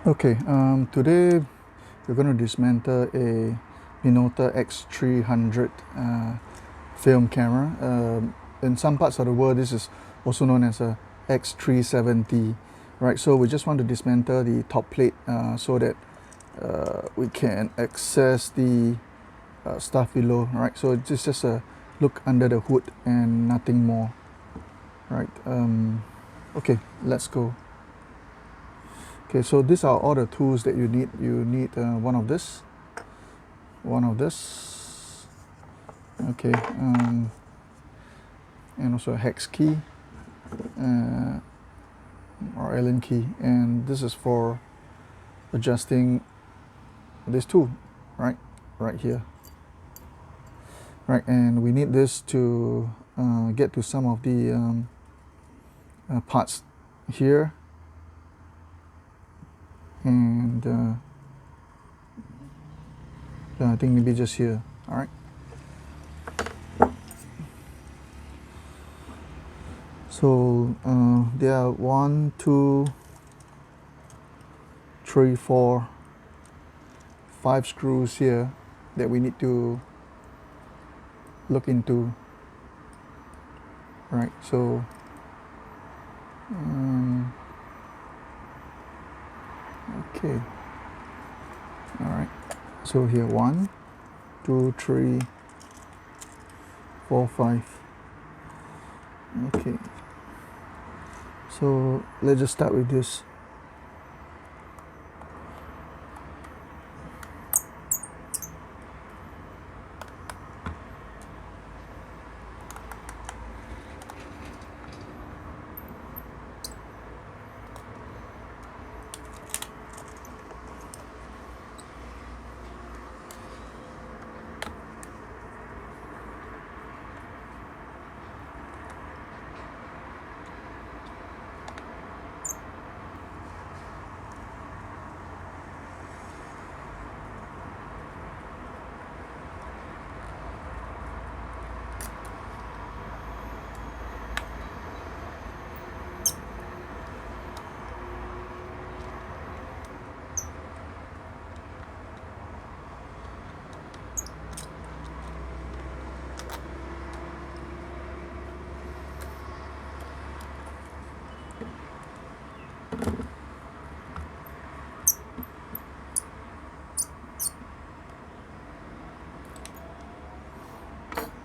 Okay, today we're going to dismantle a Minolta X300 film camera. In some parts of the world, this is also known as a X370, right? So we just want to dismantle the top plate so that we can access the stuff below, right? So it's just a look under the hood and nothing more, right? Okay, let's go. Okay, so these are all the tools that you need. You need one of this, okay, and also a hex key or Allen key, and this is for adjusting this tool, right here, right, and we need this to get to some of the parts here, and I think maybe just here. All right, so there are 1, 2, 3, 4, 5 screws here that we need to look into, right? So okay, all right, so here 1, 2, 3, 4, 5. Okay, so let's just start with this.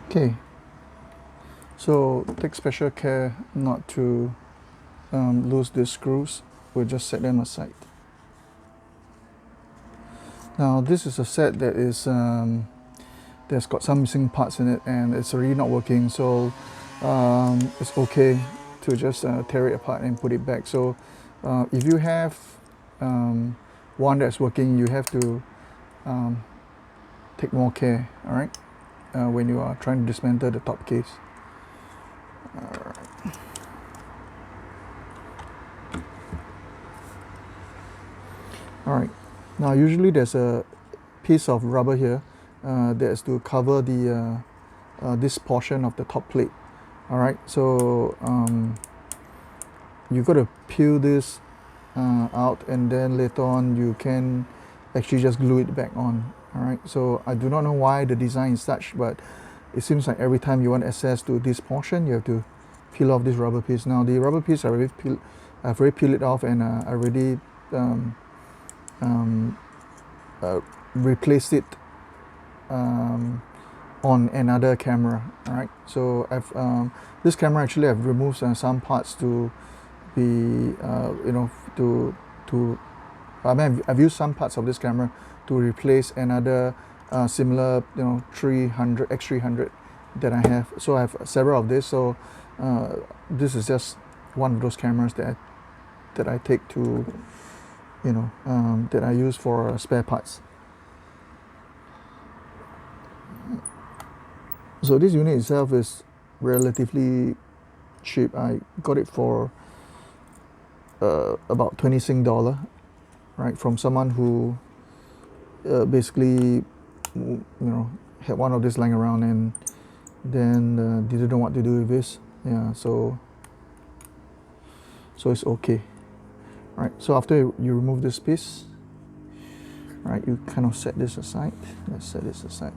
Okay, so take special care not to lose these screws. We'll just set them aside. Now this is a set that is there's got some missing parts in it and it's already not working, so it's okay to just tear it apart and put it back. So if you have one that's working, you have to take more care, all right, when you are trying to dismantle the top case. All right, now usually there's a piece of rubber here that's to cover the this portion of the top plate. All right, so you've got to peel this out, and then later on you can actually just glue it back on. All right, so I do not know why the design is such, but it seems like every time you want access to this portion, you have to peel off this rubber piece. Now the rubber piece I've already peeled it off, and I already replaced it on another camera. All right, so this camera actually I've removed some parts to be I've used some parts of this camera to replace another similar 300 X300 that I have. So I have several of this. So this is just one of those cameras that I take to that I use for spare parts. So this unit itself is relatively cheap. I got it for about 20 Sing dollar, right, from someone who basically had one of these lying around and then didn't know what to do with this. Yeah, so it's okay. Right, so after you remove this piece, right, you kind of set this aside. Let's set this aside.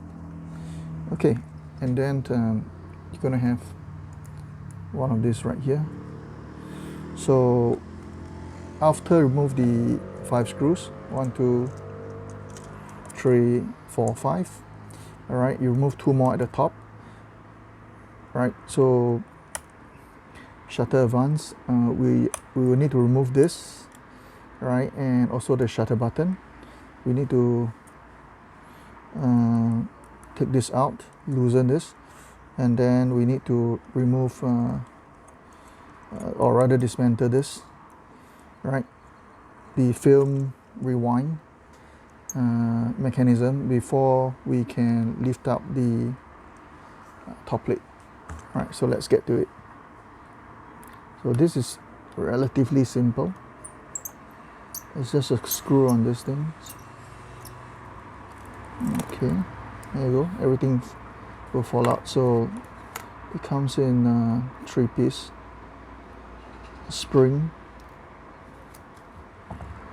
Okay, and then you're gonna have one of these right here. So after remove the 5 screws, 1, 2, 3, 4, 5. All right, you remove 2 more at the top. Right, so shutter advance, we will need to remove this, right, and also the shutter button. We need to take this out, loosen this, and then we need to remove or rather dismantle this, right, the film rewind mechanism before we can lift up the top plate. Right, so let's get to it. So this is relatively simple. It's just a screw on this thing. Okay, there you go. Everything will fall out. So it comes in 3-piece spring.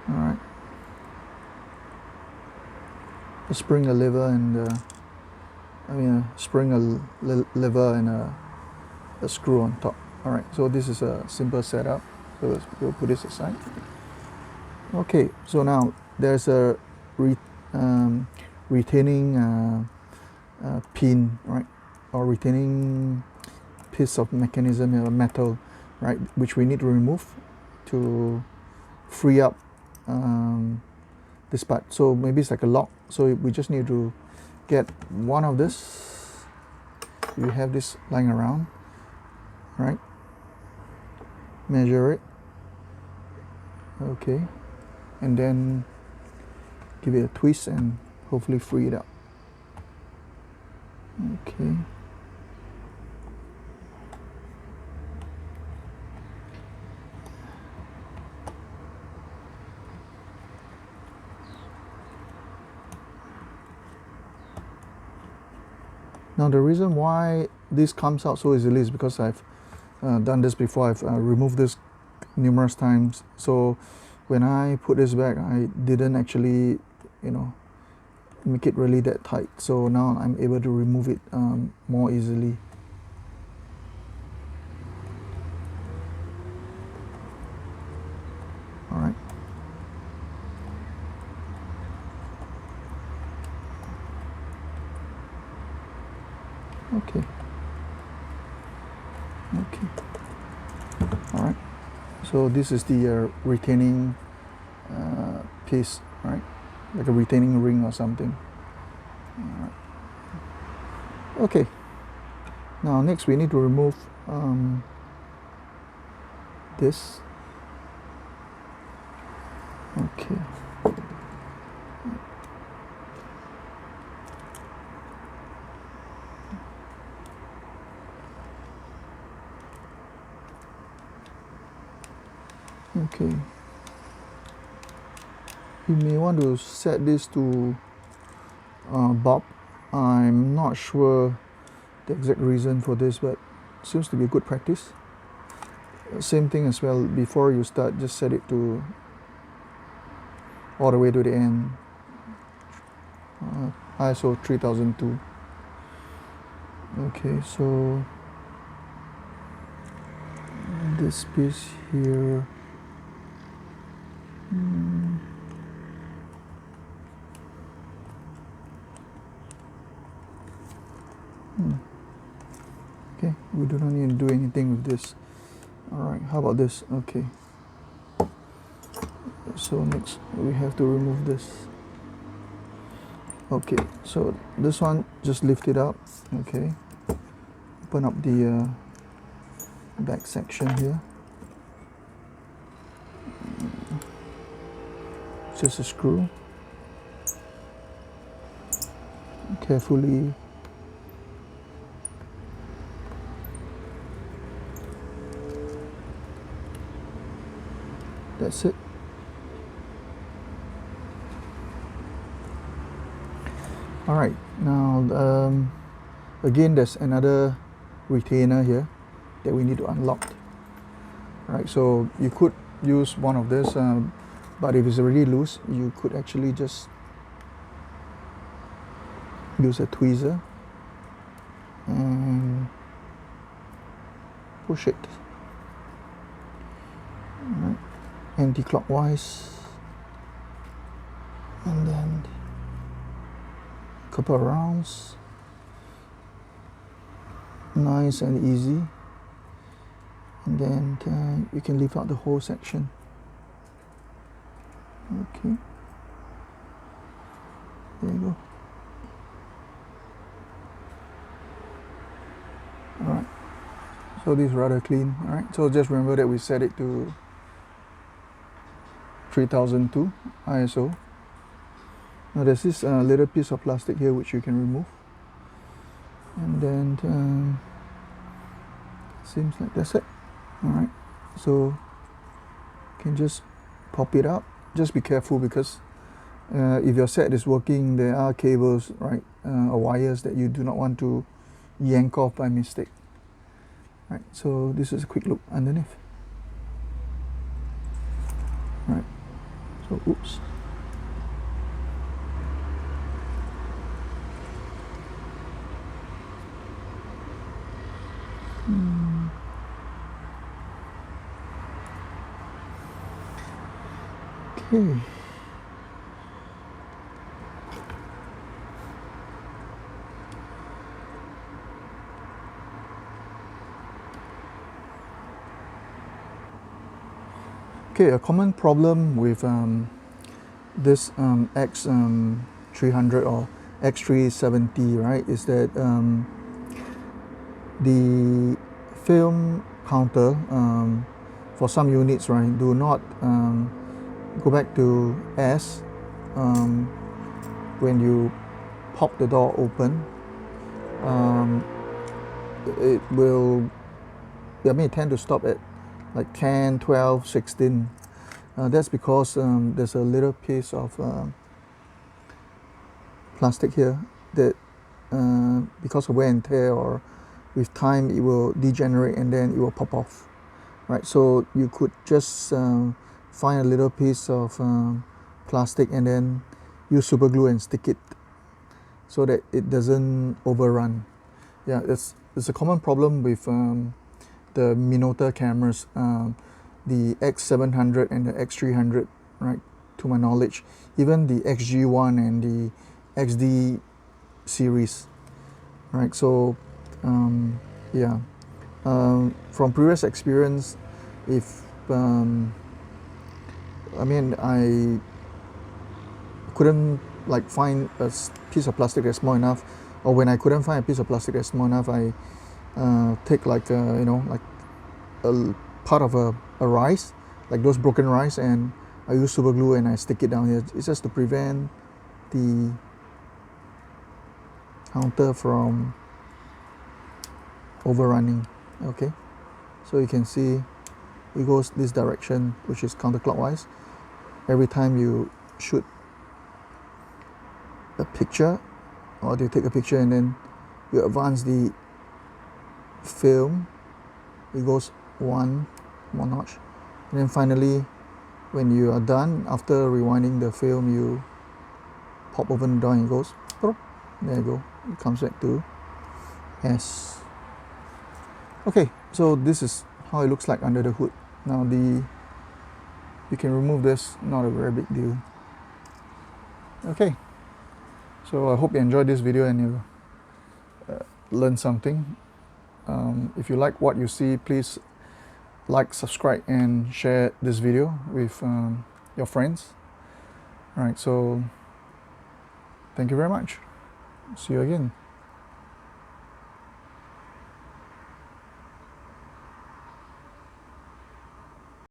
All right. A spring, a lever, and a spring, a lever, and a screw on top. All right. So this is a simple setup. So we'll put this aside. Okay. So now there's a retaining pin, right, or retaining piece of mechanism, metal, right, which we need to remove to free up this part. So maybe it's like a lock. So we just need to get one of this. You have this lying around, right? Measure it. Okay, and then give it a twist and hopefully free it up. Okay. Now the reason why this comes out so easily is because I've done this before. I've removed this numerous times. So when I put this back, I didn't actually, make it really that tight. So now I'm able to remove it more easily. All right. Okay. Okay. All right. So this is the retaining piece, right? Like a retaining ring or something. All right. Okay. Now next we need to remove this. Okay. Okay. You may want to set this to bob. I'm not sure the exact reason for this, but it seems to be good practice. Same thing as well, before you start, just set it to all the way to the end. ISO 3002. Okay, so this piece here. Okay, we do not need to do anything with this. Alright, how about this? Okay. So next we have to remove this. Okay, so this one, just lift it up. Okay. Open up the back section here. Just a screw. Carefully that's it. All right, now again there's another retainer here that we need to unlock. All right, so you could use one of this, but if it's already loose, you could actually just use a tweezer and push it anti-clockwise, and then a couple of rounds, nice and easy, and then you can leave out the whole section. Okay, there you go. Alright, so this is rather clean. Alright, so just remember that we set it to 3002 ISO. Now there's this little piece of plastic here which you can remove, and then seems like that's it. Alright, so you can just pop it out. Just be careful, because if your set is working, there are cables, right, or wires that you do not want to yank off by mistake. Right, so this is a quick look underneath. Right, so oops. Okay. Okay, a common problem with this X300 or X370, right, is that the film counter for some units, right, do not go back to S when you pop the door open. It will, I mean, it tend to stop at like 10, 12, 16. That's because there's a little piece of plastic here that because of wear and tear or with time, it will degenerate and then it will pop off. Right, so you could just find a little piece of plastic and then use super glue and stick it so that it doesn't overrun. Yeah, it's a common problem with the Minolta cameras, the X700 and the X300, right, to my knowledge. Even the XG1 and the XD series, right? So yeah, from previous experience, if I mean, I couldn't like find a piece of plastic that's small enough, or when I couldn't find a piece of plastic that's small enough, I take like you know, like a part of a rice, like those broken rice, and I use super glue and I stick it down here. It's just to prevent the counter from overrunning. Okay, so you can see it goes this direction, which is counterclockwise. Every time you shoot a picture, or you take a picture and then you advance the film, it goes one notch, and then finally when you are done, after rewinding the film, you pop open the door and it goes, there you go, it comes back to S. Okay, so this is how it looks like under the hood. Now you can remove this, not a very big deal. Okay, so I hope you enjoyed this video and you learned something. If you like what you see, please like, subscribe and share this video with your friends. Alright, so thank you very much. See you again.